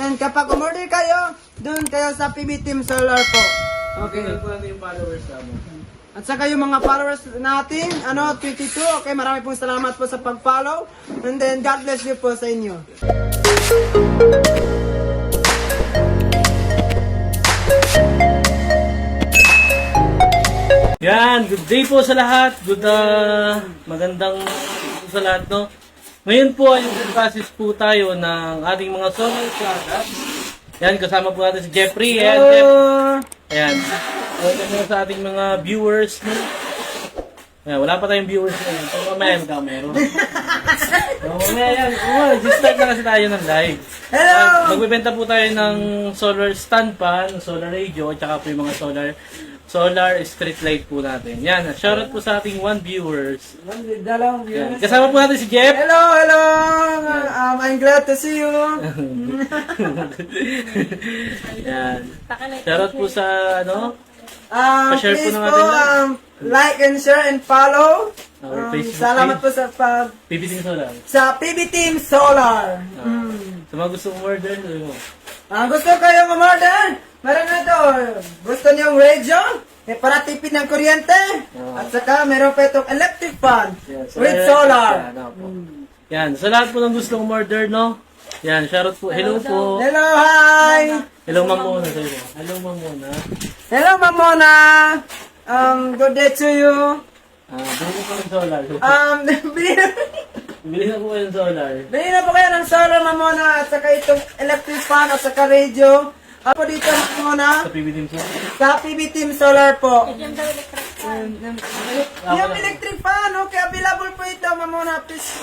And kapag umorder kayo, doon kayo sa PB Team Solar po. Okay. Tingnan po natin yung followers namin. At saka yung mga followers natin, 22. Okay, marami pong salamat po sa pag-follow. And then, God bless you po sa inyo. Yan, good day po sa lahat. Magandang sa lahat, no? Ngayon po ay process po tayo ng ating mga solar products. Yan, kasama po natin si Jeffrey. Ayan, Jeff. Ayan. Ayan sa ating mga viewers, no? Ayan, wala pa tayong viewers ngayon. So, mamaya meron. So, mamaya yan. Start na kasi tayo ng live. Hello! Magbibenta po tayo ng solar stand pan, solar radio, at saka po yung mga solar street light po natin. Yan, shoutout po sa ating 1 viewers. Dalawang Yan. viewers. Kasama po natin si Jeff. Hello! I'm glad to see you. Yan. Shoutout po sa, pa-share po Please natin po, lang. like and share and follow. Our Facebook Salamat po sa PBT Solar. PB Team Solar. Sa mga gusto mong order, sabi mo. Gusto kayong umorder? Meron na ito. Gusto niyong radio? Para tipid ng kuryente. At saka meron pa itong electric fan with solar. Yan, sa lahat po ng gusto mong order, no? Yan, shoutout po. Hello po. Hello, hi! Hello, Ma'am Mona. Hello, Ma'am Mona. Hello, Mamona! Good day to you. Bili po ng solar. Bili Bili na po kayo ng solar. na po kayo ng solar, Mamona, at saka itong electric fan, at saka radio. Apo dito, Mamona, Sa PBT Solar. sa PB Team Solar po. Yan daw electric fan. Yung electric fan, okay, available po ito, Mamona. Please,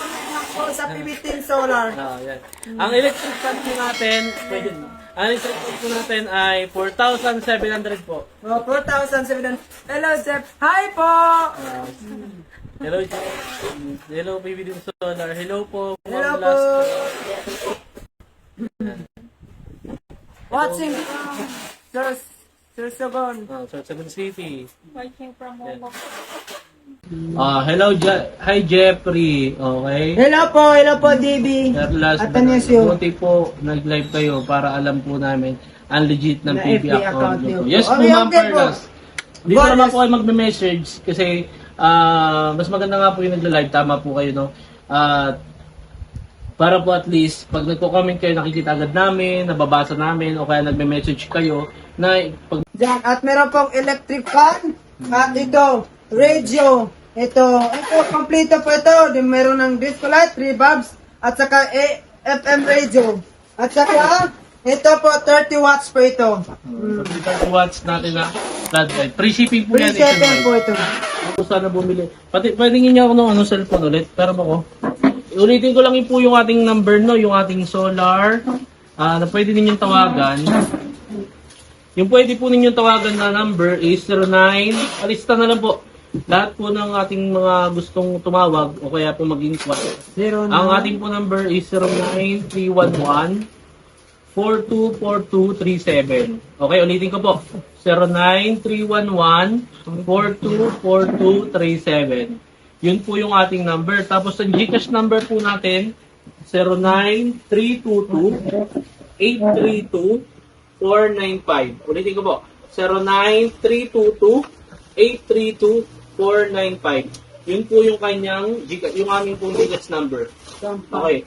po sa PB Team Solar. Yan. Ang electric fan po natin, ang electric fan po natin ay 4,700 po. 4,700. Hello, Jeff. Hi po! Hello, Jeff. Hello, PBT Solar. Hello po. Hello Ma'am po! Las. Watching Sir Sogon. Sa Cebu City. Watching from home. Hello, hi Jeffrey. Okay. Hello po, DB. At last, Atanasio. buti po nag-live kayo para alam po namin ang legit ng Na PB FB account account niyo. niyo. Yes po, Okay, Ma'am okay po. Perlas. Dito God naman bless. po kayo magme-message kasi mas maganda nga po yung nagla-live. Tama po kayo, no? Para po at least, pag nagko-comment kayo, nakikita agad namin, nababasa namin, o kaya nagme-message kayo na pag Diyan. At meron pong electric fan. At ito, radio. Ito, kompleto po ito. Meron ng disco light, 3 bulbs, at saka FM radio. At saka, ito po, 30 watts po ito. 30 watts natin na floodlight. Free shipping po Free yan. shipping po ito. Kung sana bumili. Pwede niyo ako ng cellphone ulit. Pero ako. Ulitin ko lang po yung ating number, no? Yung ating solar. Na pwede ninyong tawagan. Yung pwede po ninyong tawagan na number is 09. Alista na lang po. Lahat po ng ating mga gustong tumawag o kaya po mag-inquire. Ang ating po number is 09311 424237. Okay, ulitin ko po. 09311 424237. Yun po yung ating number. Tapos ang GCash number po natin 09322 832 495. Ulitin ko po. 09322 832 495. Yun po yung kanyang yung aming pong GCash number. Okay.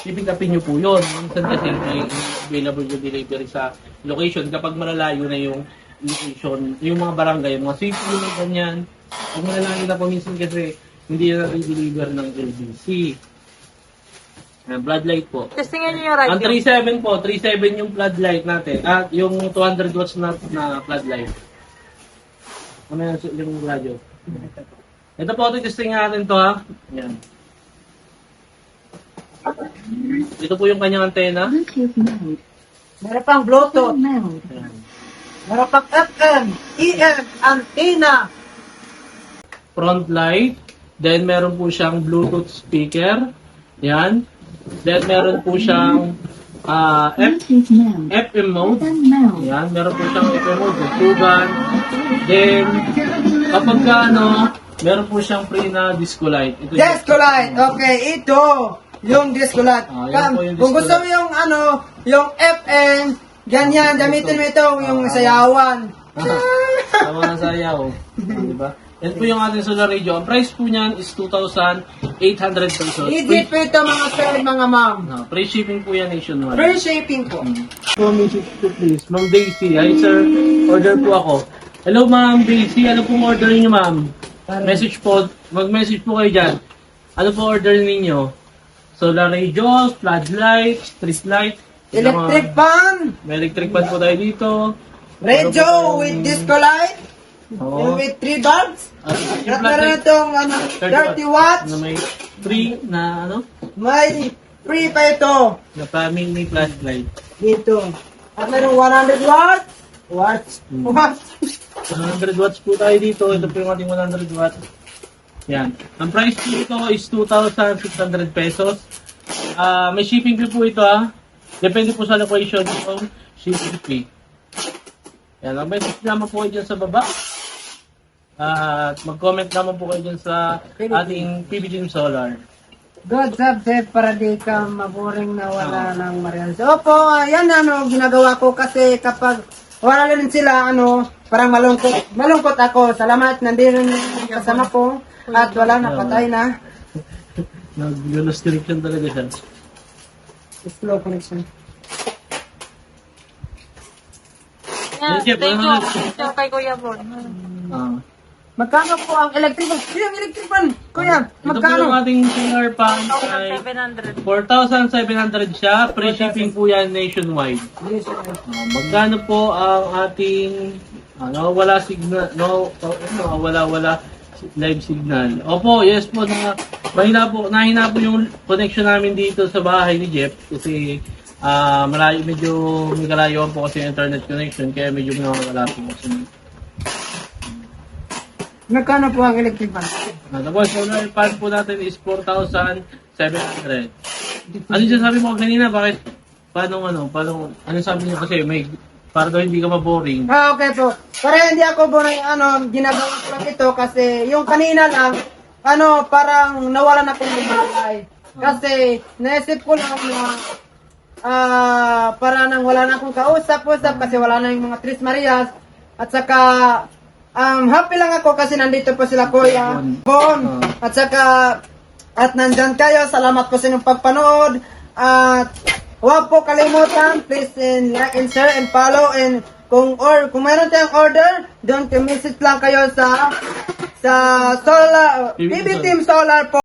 Pipikapin nyo po yun. Minsan kasi may available yung delivery sa location kapag malalayo na yung location, yung mga barangay, yung mga city, yung ganyan. Pag malalayo na po minsan kasi hindi na i-deliver ng LBC. Floodlight po. Testingan niyo yung radio. Ang 37 po, 37 yung floodlight natin. At yung 200 watts na floodlight. Ano yung radyo? Ito po, testing natin to ha. Yan. Ito po yung kanyang antena. Meron pang Bluetooth. Yan. Meron pang FM, EM, antenna. Front light. Then meron po siyang Bluetooth speaker. Yan. Then meron po siyang FM mode. Yan. Meron po siyang FM mode. Tugan. Then kapag meron po siyang free na disco light. Ito Disco light. Okay, ito. yung disco light. yan po yung Kung disco gusto mo yung yung FM, ganyan, gamitin mo ito, yung sayawan. Tama na sayaw. Diba? Yan po yung ating solar radio. Ang price po niyan is 2,800 pesos. Legit po ito mga sir, mga ma'am. Free shipping po yan nationwide. Free shipping po. Message po please. Ma'am Daisy. Hi sir. Order po ako. Hello Ma'am Daisy. Ano pong order niyo ma'am? Message po. Mag-message po kayo dyan. Ano po order ninyo? Solar radio, floodlight, street light. Electric fan, May electric fan po tayo dito. radio with disco light, Oo. with 3 bulbs. At yung At meron floodlight, itong 30 watts. na may free na ano? May free pa ito. Na family flashlight. Dito. At meron 100 watts. Watts. Watts. 100 watts po tayo dito. Ito po yung ating 100 watts. Yan. Ang price po ito is 2,600 pesos. May shipping fee po ito Depende po sa location ng shipping fee. Yan. Ang message naman po kayo dyan sa baba. At mag-comment naman po kayo dyan sa ating PB Team Solar. Good job, Sir, para di ka maboring na wala ng Marian. So, opo, yan ginagawa ko kasi kapag wala rin sila, parang malungkot. Malungkot ako. Salamat, nandito yung kasama ko. At wala na, patay na. Nag-lost connection talaga siya. Slow connection. Yeah, Jeff, thank ano? you. Thank you kay Kuya Bon. Magkano po ang electric fan? Yung electric fan, kuya, Ito po yung magkano? ating solar pan ay 700. 4,700 siya. Free shipping po yan nationwide. Magkano po ang ating wala signal, wala live signal. Opo, yes po, nahina po yung connection namin dito sa bahay ni Jeff kasi medyo may kalayuan po kasi yung internet connection kaya medyo nawawala po kasi. Magkano po ang electric fan? Tapos solar pan po natin is 4,700. Ano dyan sabi mo kanina? Bakit? Paano sabi niyo kasi para daw hindi ka maboring. Okay po. Para hindi ako boring, ginagawa ko lang ito kasi yung kanina lang, parang nawalan ako ng malay. Kasi naisip ko lang na para nang wala na akong kausap-usap kasi wala na yung mga Tris Marias. At saka, happy lang ako kasi nandito po sila Kuya Bon. At saka, at nandyan kayo. Salamat po sa inyong pagpanood. At huwag po kalimutan, please like and share and follow. And kung mayroon tayong order, don't message lang kayo sa PB Team Solar po.